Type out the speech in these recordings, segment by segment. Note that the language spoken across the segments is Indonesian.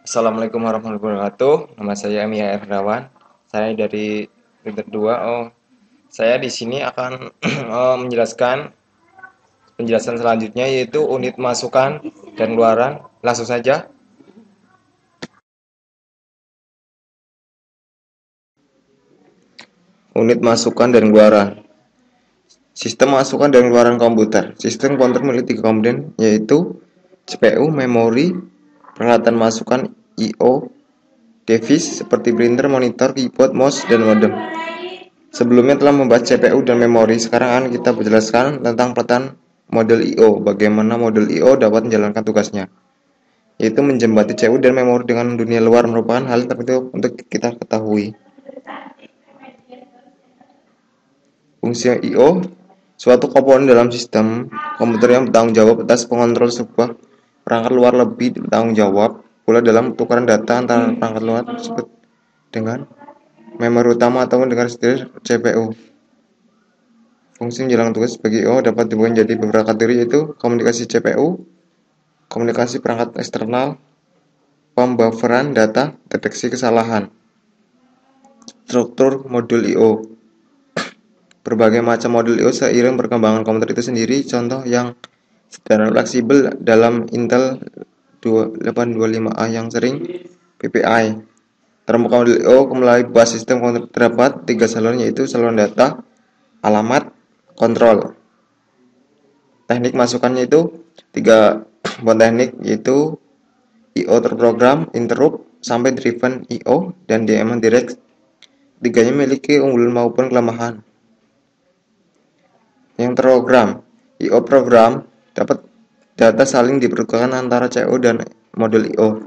Assalamualaikum warahmatullahi wabarakatuh. Nama saya Mia Erdawan. Saya dari Rinter 2. Saya di sini akan menjelaskan penjelasan selanjutnya yaitu unit masukan dan keluaran. Langsung saja. Unit masukan dan keluaran. Sistem masukan dan keluaran komputer. Sistem komputer memiliki 3 komponen yaitu CPU, memori, peralatan masukan I/O, device seperti printer, monitor, keyboard, mouse, dan modem. Sebelumnya telah membahas CPU dan memori, sekarang akan kita menjelaskan tentang peran model I/O. Bagaimana model I/O dapat menjalankan tugasnya, yaitu menjembati CPU dan memori dengan dunia luar merupakan hal terpenting untuk kita ketahui. Fungsi I/O, suatu komponen dalam sistem komputer yang bertanggung jawab atas pengontrol sebuah perangkat luar, lebih bertanggung jawab pula dalam tukaran data antara perangkat luar tersebut dengan memori utama atau dengan sendiri CPU. Fungsi menjalankan tugas sebagai I/O dapat dibagi menjadi beberapa kategori, yaitu komunikasi CPU, komunikasi perangkat eksternal, pembufferan data, deteksi kesalahan. Struktur modul I/O. Berbagai macam modul I/O seiring perkembangan komputer itu sendiri. Contoh yang sederhana fleksibel dalam Intel 825A yang sering PPI. Terbuka modul I/O melalui bus sistem komputer terdapat 3 saluran, yaitu saluran data, alamat, kontrol. Teknik masukannya itu 3 buat teknik, yaitu I/O terprogram, interrupt, sampai driven I/O, dan DMA direct. Tiganya memiliki keunggulan maupun kelemahan. Yang terprogram, I/O program dapat data saling dipertukarkan antara CPU dan modul I/O.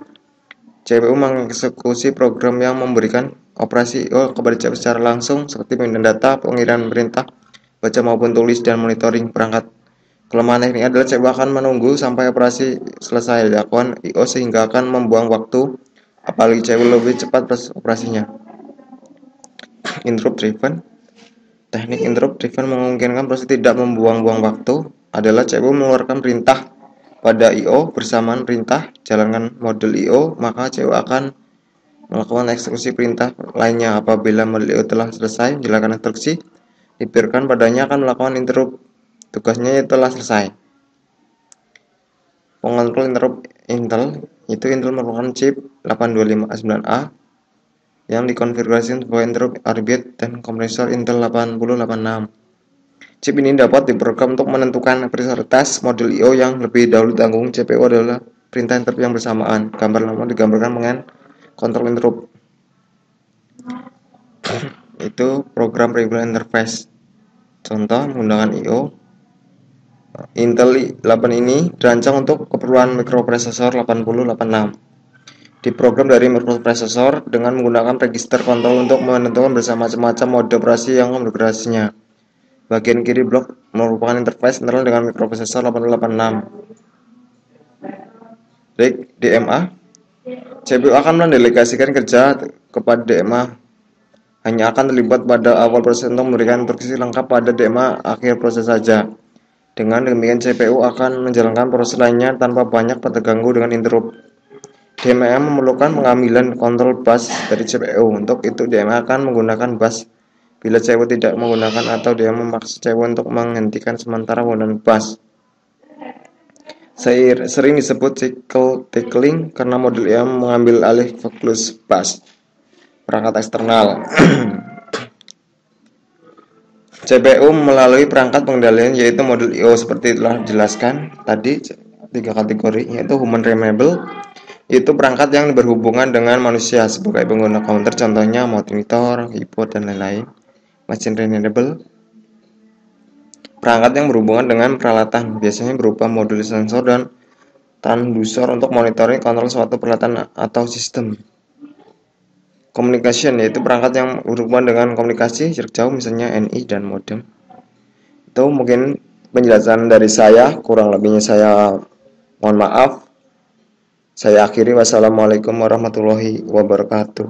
CPU mengeksekusi program yang memberikan operasi I/O kepada CPU secara langsung, seperti pemindahan data, pengiriman perintah baca maupun tulis, dan monitoring perangkat. Kelemahan teknik adalah CPU akan menunggu sampai operasi selesai dilakukan I/O sehingga akan membuang waktu, apalagi CPU lebih cepat operasinya. Interrupt driven. Teknik interrupt driven memungkinkan proses tidak membuang-buang waktu adalah CPU mengeluarkan perintah pada I/O bersamaan perintah jalankan modul I/O, maka CPU akan melakukan eksekusi perintah lainnya. Apabila modul I/O telah selesai menjalankan instruksi, dibiarkan padanya akan melakukan interrupt. Tugasnya telah selesai. Pengontrol interrupt Intel, itu Intel merupakan chip 825A9A yang dikonfigurasi sebagai interrupt orbit dan kompresor Intel 8086. Chip ini dapat diprogram untuk menentukan prioritas modul I/O yang lebih dahulu tanggung CPU adalah perintah interrupt yang bersamaan. Gambar lama digambarkan dengan kontrol interrupt. Itu program regular interface. Contoh menggunakan I/O. Intel 8 ini dirancang untuk keperluan mikroprosesor 8086. Diprogram dari mikroprosesor dengan menggunakan register kontrol untuk menentukan bermacam-macam mode operasi yang mengintegrasinya. Bagian kiri blok merupakan interface internal dengan mikroprosesor 8086. DMA. CPU akan mendelegasikan kerja kepada DMA. Hanya akan terlibat pada awal proses untuk memberikan instruksi lengkap pada DMA akhir proses saja. Dengan demikian CPU akan menjalankan proses lainnya tanpa banyak terganggu dengan interrupt. DMA memerlukan pengambilan kontrol bus dari CPU. Untuk itu DMA akan menggunakan bus bila CPU tidak menggunakan, atau DMA memaksa CPU untuk menghentikan sementara penggunaan bus. Sering disebut cycle tickling karena modul I/O mengambil alih fokus bus perangkat eksternal. CPU melalui perangkat pengendalian, yaitu modul I/O seperti telah dijelaskan tadi. 3 kategori, yaitu human readable, itu perangkat yang berhubungan dengan manusia sebagai pengguna komputer, contohnya monitor, keyboard, dan lain-lain. Machine readable, perangkat yang berhubungan dengan peralatan, biasanya berupa modul sensor dan transducer untuk monitoring kontrol suatu peralatan atau sistem. Communication, yaitu perangkat yang berhubungan dengan komunikasi jarak jauh, misalnya NI dan modem. Itu mungkin penjelasan dari saya, kurang lebihnya saya mohon maaf. Saya akhiri, wassalamualaikum warahmatullahi wabarakatuh.